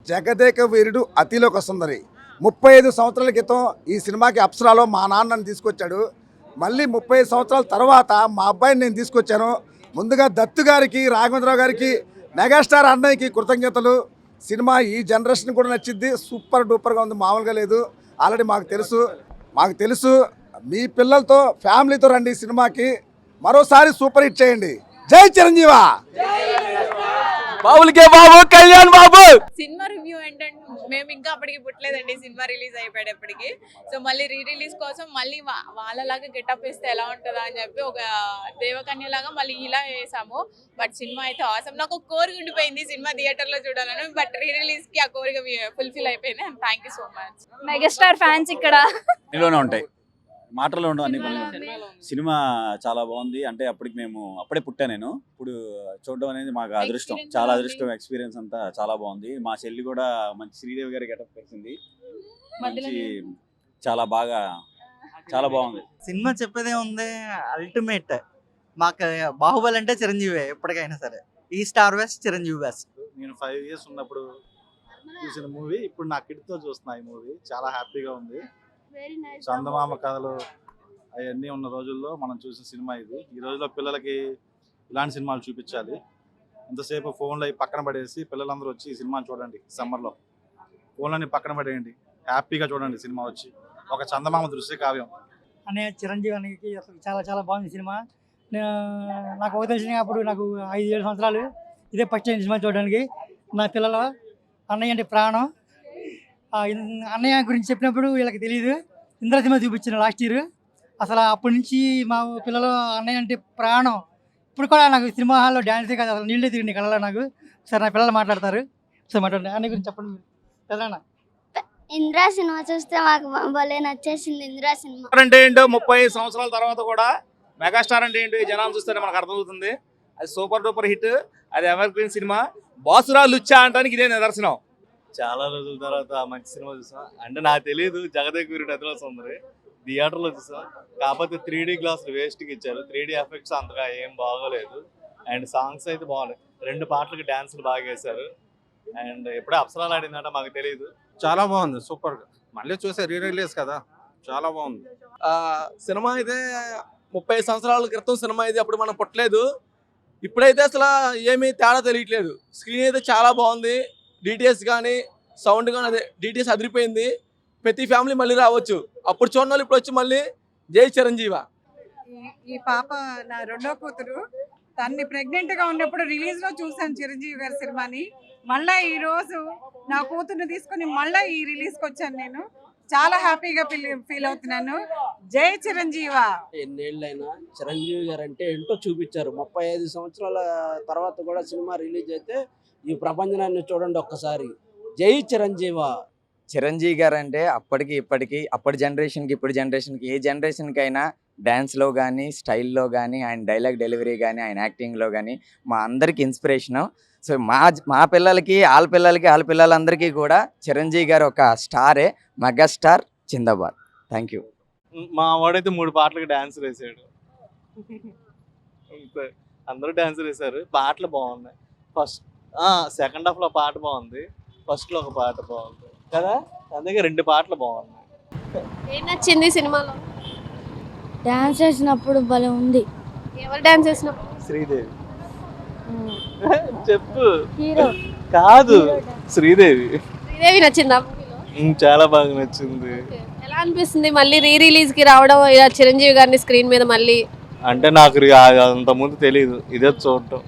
జగదేక వీరుడు అతిలోక సుందరి 35 సంవత్సరాల క్రితం ఈ సినిమాకి అప్సరాలో మా నాన్నని తీసుకొచ్చాడు. మళ్ళీ 35 సంవత్సరాల తర్వాత మా అబ్బాయిని నేను తీసుకొచ్చాను. ముందుగా దత్తు గారికి, రాఘవేంద్రరావు గారికి, మెగాస్టార్ అన్నయ్యకి కృతజ్ఞతలు. సినిమా ఈ జనరేషన్ కూడా నచ్చింది. సూపర్ డూపర్గా ఉంది, మామూలుగా లేదు. ఆల్రెడీ మాకు తెలుసు. మీ పిల్లలతో ఫ్యామిలీతో రండి సినిమాకి. మరోసారి సూపర్ హిట్ చేయండి. జై చిరంజీవా. బాబులకే బాబు, కళ్యాణ్ బాబు. సినిమా రివ్యూ ఏంటంటే మేము ఇంకా అప్పటికి పుట్టలేదండి, సినిమా రిలీజ్ అయిపోయేటప్పటికి. సో మళ్ళీ రిలీజ్ కోసం మళ్ళీ వాళ్ళలాగా గెటప్ వేస్తే ఎలా ఉంటుందా అని చెప్పి ఒక దేవకన్యలాగా మళ్ళీ ఇలా వేసాము. బట్ సినిమా అయితే అవసరం. నాకు ఒక కోరిక ఉండిపోయింది సినిమా థియేటర్లో చూడాలని. బట్ రిలీజ్కి ఆ కోరిక ఫుల్ఫిల్ అయిపోయింది. And thank you so much. Megastar fans ఇక్కడ ఇందులోనే ఉంటాయి, మాటల్లో ఉండవు అన్ని పనులు. సినిమా చాలా బాగుంది. అంటే అప్పుడే పుట్టా నేను. ఇప్పుడు చూడడం అనేది మాకు అదృష్టం, చాలా అదృష్టం. ఎక్స్పీరియన్స్ అంతా చాలా బాగుంది. మా చెల్లి కూడా మంచి శ్రీదేవి గారి గెటప్ వచ్చింది. మంచి చాలా బాగుంది సినిమా. చెప్పేదే ఉంది, అల్టిమేట్. మాకు బాహుబలి అంటే చిరంజీవి ఎప్పటికైనా సరే. ఈ స్టార్ వెస్ట్ చిరంజీవి బెస్ట్. నేను 5 years ఉన్నప్పుడు చూసిన మూవీ ఇప్పుడు నా కిడ్తో చూస్తున్నా. ఈ మూవీ చాలా హ్యాపీగా ఉంది. చందమామ కథలు అవన్నీ ఉన్న రోజుల్లో మనం చూసిన సినిమా ఇది. ఈ రోజుల్లో పిల్లలకి ఇలాంటి సినిమాలు చూపించాలి. ఇంతసేపు ఫోన్లో పక్కన పడేసి పిల్లలందరూ వచ్చి ఈ సినిమాని చూడండి. సమ్మర్లో ఫోన్లని పక్కన పడేయండి, హ్యాపీగా చూడండి సినిమా. వచ్చి ఒక చందమామ దృశ్య కావ్యం అనే చిరంజీవి అనేది అసలు చాలా చాలా బాగుంది సినిమా. నాకు ఒక తెలిసిన అప్పుడు నాకు 5-7 సంవత్సరాలు. ఇదే ఫస్ట్ టైం సినిమా చూడడానికి. నా పిల్లలు అన్నయ్య అంటే ప్రాణం. అన్నయ్య గురించి చెప్పినప్పుడు వీళ్ళకి తెలియదు. ఇంద్ర సినిమా చూపించిన లాస్ట్ ఇయర్. అసలు అప్పటి నుంచి మా పిల్లలు అన్నయ్య అంటే ప్రాణం. ఇప్పుడు కూడా నాకు సినిమా హాల్లో డ్యాన్సే కాదు, అసలు నీళ్ళే తిరిగి కళలో నాకు. సార్ నా పిల్లలు మాట్లాడతారు. సార్ మాట్లాడండి అన్నయ్య గురించి చెప్పండి మీరు. తెలంగాణ ఇంద్రా సినిమా చూస్తే మాకు భలే నచ్చేసింది. ఇంద్రా సినిమా అంటే ఏంటో 35 సంవత్సరాల తర్వాత కూడా మెగాస్టార్ అంటే ఏంటో జనాలు చూస్తేనే మనకు అర్థమవుతుంది. అది సూపర్ డూపర్ హిట్. అది ఎవర్ గ్రీన్ సినిమా. బాసురా లుచ్చా అంటానికి ఇదే నిదర్శనం. చాలా రోజుల తర్వాత మంచి సినిమా చూసాం. అంటే నాకు తెలియదు జగదేక వీరుడు అతిలోక సుందరి థియేటర్లో చూసాం. కాకపోతే 3D గ్లాసులు వేస్ట్కి ఇచ్చారు. 3D ఎఫెక్ట్స్ అంతగా ఏం బాగోలేదు. అండ్ సాంగ్స్ అయితే బాగున్నాయి. 2 పాటలకి డ్యాన్సులు బాగా వేశారు. అండ్ ఎప్పుడే అప్సరాలు ఆడిందంటే మాకు తెలియదు. చాలా బాగుంది, సూపర్గా. మళ్ళీ చూసే రిలీజ్ కదా, చాలా బాగుంది సినిమా అయితే. 30 సంవత్సరాల క్రితం సినిమా ఇది, అప్పుడు మనం పుట్టలేదు. ఇప్పుడైతే అసలు ఏమీ తేడా తెలియట్లేదు. స్క్రీన్ అయితే చాలా బాగుంది. డిటిఎస్ కానీ సౌండ్ కానీ అదే డిటిఎస్ అదిరిపోయింది. ప్రతి ఫ్యామిలీ మళ్ళీ రావచ్చు. అప్పుడు చూడని వాళ్ళు ఇప్పుడు వచ్చి మళ్ళీ జై చిరంజీవా. ఈ పాప నా రెండో కూతురు. తన్ని ప్రెగ్నెంట్గా ఉన్నప్పుడు రిలీజ్లో చూశాను చిరంజీవి గారి సినిమాని. మళ్ళీ ఈరోజు నా కూతుర్ని తీసుకుని మళ్ళీ ఈ రిలీజ్కి వచ్చాను. నేను చాలా హ్యాపీగా ఫీల్ అవుతున్నాను. జై చిరంజీవా. ఎన్నేళ్ళైనా చిరంజీవి గారు అంటే ఏంటో చూపించారు. 35 సంవత్సరాల తర్వాత కూడా సినిమా రిలీజ్ అయితే ఈ ప్రపంచాన్ని చూడండి ఒక్కసారి. జై చిరంజీవా. చిరంజీవి గారు అంటే అప్పటికి ఇప్పటికి, అప్పటి జనరేషన్కి ఇప్పుడు జనరేషన్కి, ఏ జనరేషన్కి అయినా డ్యాన్స్లో కానీ, స్టైల్లో కానీ, ఆయన డైలాగ్ డెలివరీ కానీ, ఆయన యాక్టింగ్లో కానీ మా అందరికి ఇన్స్పిరేషను. సో మా పిల్లలకి, వాళ్ళ పిల్లలందరికీ కూడా చిరంజీవి గారు ఒక స్టారే. మెగాస్టార్ జిందాబాద్. Thank you. మా వాడైతే 3 పాటలకు డ్యాన్స్ వేసాడు. అందరూ డ్యాన్స్ వేశారు. పాటలు బాగున్నాయి. సెకండ్ హాఫ్లో పాట బాగుంది, ఫస్ట్లో ఒక పాట బాగుంది కదా. అందుకే 2 పాటలు బాగున్నాయి. ఏం నచ్చింది సినిమాలో? డాన్స్ చేసినప్పుడు భలే ఉంది. ఎవరు డాన్స్ చేసినప్పుడు? శ్రీదేవి. చెప్పు. హీరో కాదు, శ్రీదేవి. శ్రీదేవి నచ్చిందా? చాలా బాగా నచ్చింది. ఎలా అనిపిస్తుంది మళ్ళీ రిలీజ్ కి రావడం, ఇలా చిరంజీవి గారిని స్క్రీన్ మీద మళ్ళీ? అంటే నాకు అంత ముందు తెలియదు, ఇదే చూడటం